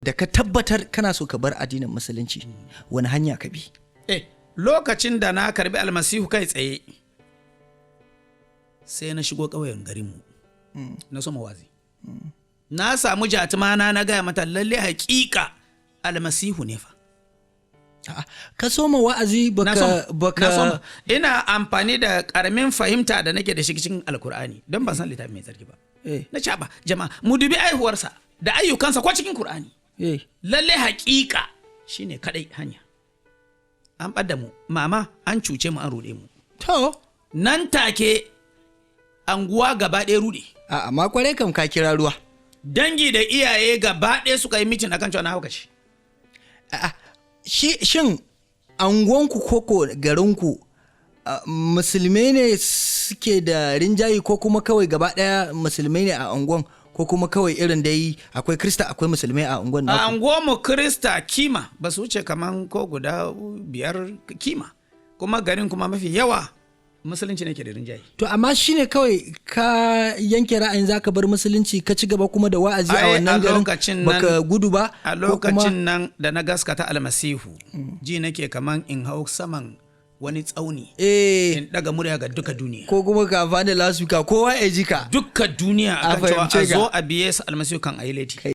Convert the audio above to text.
da ka tabbatar kana so ka bar addinin musulunci wani hanya ka bi? Lokacin da na karbi almasihu kai tsaye sai na shigo ƙauyen garinmu na soma wazi. Na samu jatumana na gaya mata lalle hakika almasihu ne fa. Ka soma wa'azi baka ina amfani da karamin fahimta da nake da shi cikin alkur'ani don ban san littafi mai tsarki ba. Na ce ba jama'a mu dubi aihuwarsa da ayyukansa ko cikin kur'ani. Lalle hakika shine kadai hanya. An ɓadda mu mama an cuce mu an ruɗe mu. To nan take anguwa gaba ɗaya ruɗe. Amma kwarai kam ka kira ruwa. Dangi da iyaye gaba ɗaya suka yi mitin akan cewa na haukaci. Shin anguwanku koko garinku musulmai ne suke da rinjayi ko kuma kawai gaba ɗaya musulmai ne a anguwan ko kuma kawai irin dai akwai krista akwai musulmai a anguwan naku? A anguwan mu krista kima ba su wuce kaman ko guda 5 kima, kuma garin kuma mafi yawa musulunci ne ke da rinjaye. To amma shine kawai ka yanke ra'ayin zaka bar musulunci ka ci gaba kuma da wa'azi a wannan garin baka gudu ba? A lokacin nan da na gaskata almasihu ji nake kaman in hau saman wani tsauni in daga murya ga duka duniya, ko kuma ka fada lasfika kowa ya ji ka duka duniya akan cewa a zo a biye su almasihu kan ayi laifi.